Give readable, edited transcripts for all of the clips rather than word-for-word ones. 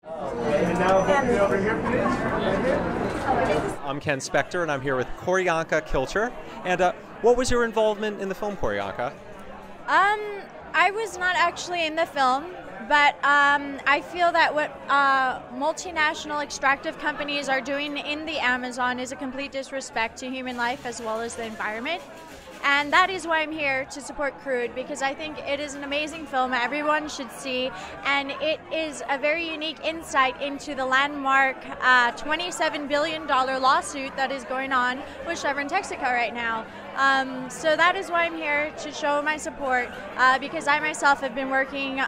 And now over here, please. I'm Ken Spector, and I'm here with Xihuaru Kilcher. And what was your involvement in the film, Xihuaru? I was not actually in the film, but I feel that what multinational extractive companies are doing in the Amazon is a complete disrespect to human life as well as the environment. And that is why I'm here to support Crude, because I think it is an amazing film everyone should see, and it is a very unique insight into the landmark $27 billion lawsuit that is going on with Chevron Texaco right now. So that is why I'm here, to show my support, because I myself have been working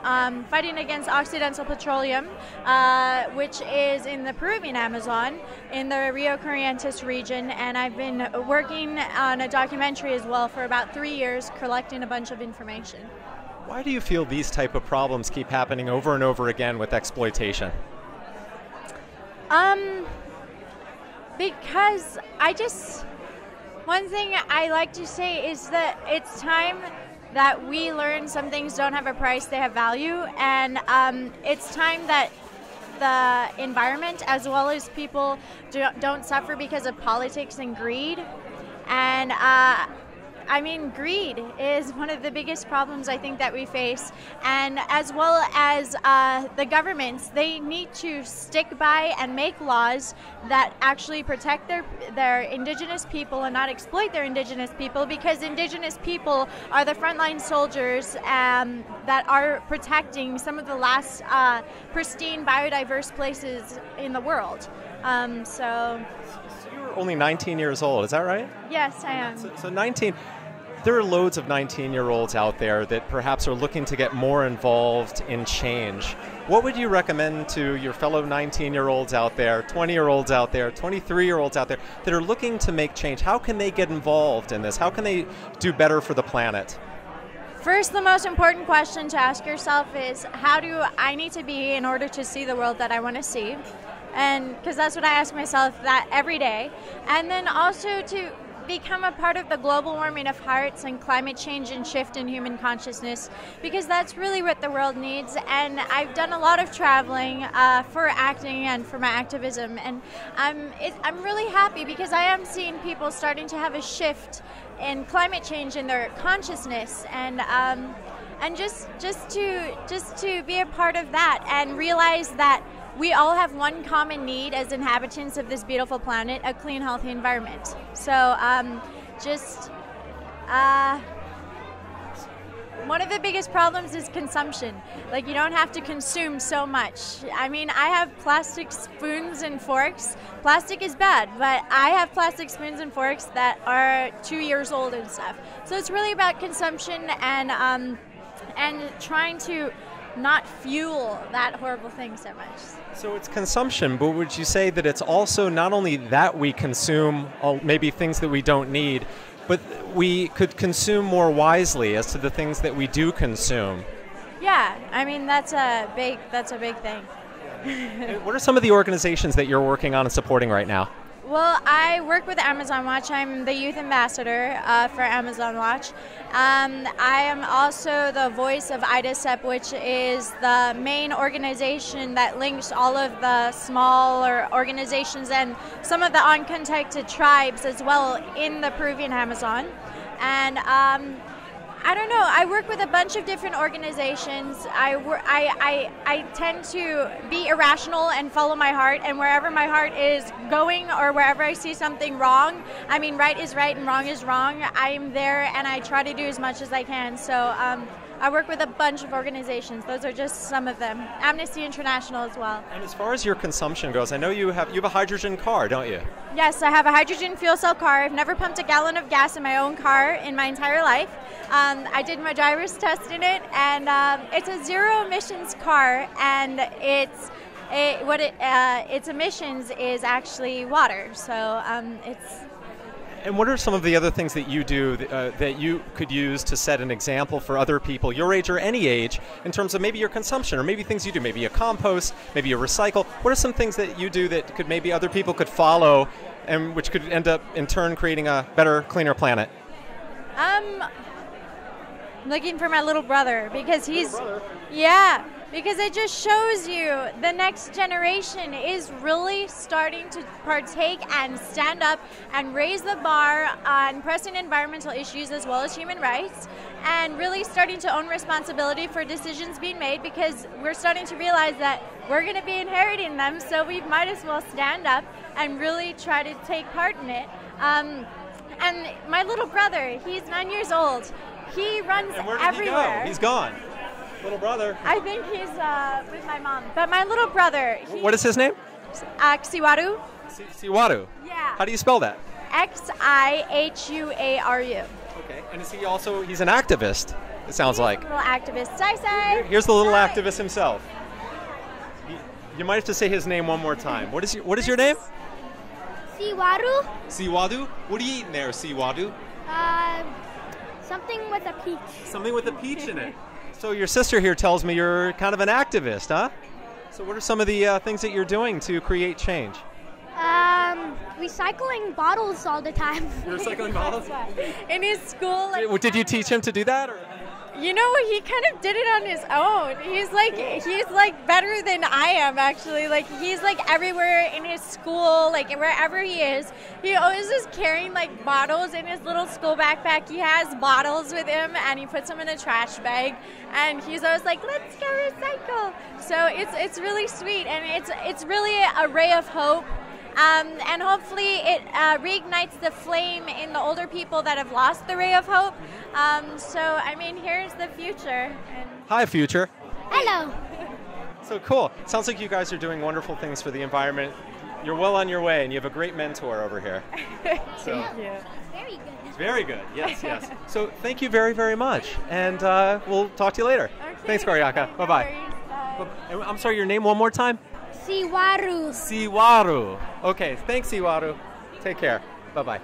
fighting against Occidental Petroleum, which is in the Peruvian Amazon, in the Rio Corrientes region, and I've been working on a documentary as well for about 3 years, collecting a bunch of information. Why do you feel these type of problems keep happening over and over again with exploitation? Because one thing I like to say is that it's time that we learn some things don't have a price, they have value, and it's time that the environment as well as people don't suffer because of politics and greed. And I mean, greed is one of the biggest problems I think that we face, and as well as the governments, they need to stick by and make laws that actually protect their indigenous people and not exploit their indigenous people, because indigenous people are the frontline soldiers that are protecting some of the last pristine biodiverse places in the world. So you're only 19 years old, is that right? Yes, I am. So 19. There are loads of 19-year-olds out there that perhaps are looking to get more involved in change. What would you recommend to your fellow 19-year-olds out there, 20-year-olds out there, 23-year-olds out there that are looking to make change? How can they get involved in this? How can they do better for the planet? First, the most important question to ask yourself is, how do I need to be in order to see the world that I want to see? And because that's what I ask myself that every day. And then also to become a part of the global warming of hearts and climate change and shift in human consciousness, because that's really what the world needs. And I've done a lot of traveling for acting and for my activism, and I'm really happy because I am seeing people starting to have a shift in climate change in their consciousness, and just to be a part of that and realize that we all have one common need as inhabitants of this beautiful planet: a clean, healthy environment. So one of the biggest problems is consumption. Like, you don't have to consume so much. I mean, I have plastic spoons and forks. Plastic is bad, but I have plastic spoons and forks that are 2 years old and stuff. So it's really about consumption and trying to not fuel that horrible thing so much. So it's consumption, but would you say that it's also not only that we consume maybe things that we don't need, but we could consume more wisely as to the things that we do consume? Yeah, I mean, that's a big thing. What are some of the organizations that you're working on and supporting right now? Well, I work with Amazon Watch. I'm the youth ambassador for Amazon Watch. I am also the voice of IDASEP, which is the main organization that links all of the smaller organizations and some of the uncontacted tribes as well in the Peruvian Amazon. And I don't know, I work with a bunch of different organizations. I tend to be irrational and follow my heart, and wherever my heart is going or wherever I see something wrong, I mean, right is right and wrong is wrong, I'm there and I try to do as much as I can. So I work with a bunch of organizations. Those are just some of them. Amnesty International as well. And as far as your consumption goes, I know you have a hydrogen car, don't you? Yes, I have a hydrogen fuel cell car. I've never pumped a gallon of gas in my own car in my entire life. I did my driver's test in it, and it's a zero emissions car, and its emissions is actually water. So it's. And what are some of the other things that you do that you could use to set an example for other people your age or any age in terms of maybe your consumption or maybe things you do, maybe a compost, maybe a recycle? What are some things that you do that could maybe other people could follow and which could end up in turn creating a better, cleaner planet? Looking for my little brother because he's, yeah, because it just shows you the next generation is really starting to partake and stand up and raise the bar on pressing environmental issues as well as human rights, and really starting to own responsibility for decisions being made, because we're starting to realize that we're going to be inheriting them, so we might as well stand up and really try to take part in it. And my little brother, he's 9 years old. He runs And where did everywhere. he go? He's gone. Little brother. I think he's with my mom. But my little brother. What is his name? Xihuaru. Xihuaru. Yeah. How do you spell that? Xihuaru. Okay. And is he also, he's an activist, it sounds like. Little activist. Sai. Here's the little activist himself. You might have to say his name one more time. What is your name? Xihuaru. Xihuaru? What are you eating there, Xihuaru? Something with a peach. Something with a peach in it. So your sister here tells me you're kind of an activist, huh? So what are some of the things that you're doing to create change? Recycling bottles all the time. You're recycling bottles? In his school. Did you teach him to do that? Or? You know, he kind of did it on his own. He's like better than I am, actually. Like, he's like everywhere in his school, like wherever he is. He always is carrying like bottles in his little school backpack. He has bottles with him, and he puts them in a trash bag. And he's always like, "Let's go recycle." So it's really sweet, and it's really a ray of hope. And hopefully it reignites the flame in the older people that have lost the ray of hope. So, I mean, here's the future. Hi, future. Hello. So cool. Sounds like you guys are doing wonderful things for the environment. You're well on your way, and you have a great mentor over here. So, Thank you. Very good. very good. Yes, yes. So thank you very, very much. And we'll talk to you later. Okay. Thanks, Karyaka. No Bye-bye. worries. Bye. I'm sorry, your name one more time? Xihuaru. Xihuaru. Okay, thanks, Xihuaru. Take care. Bye-bye.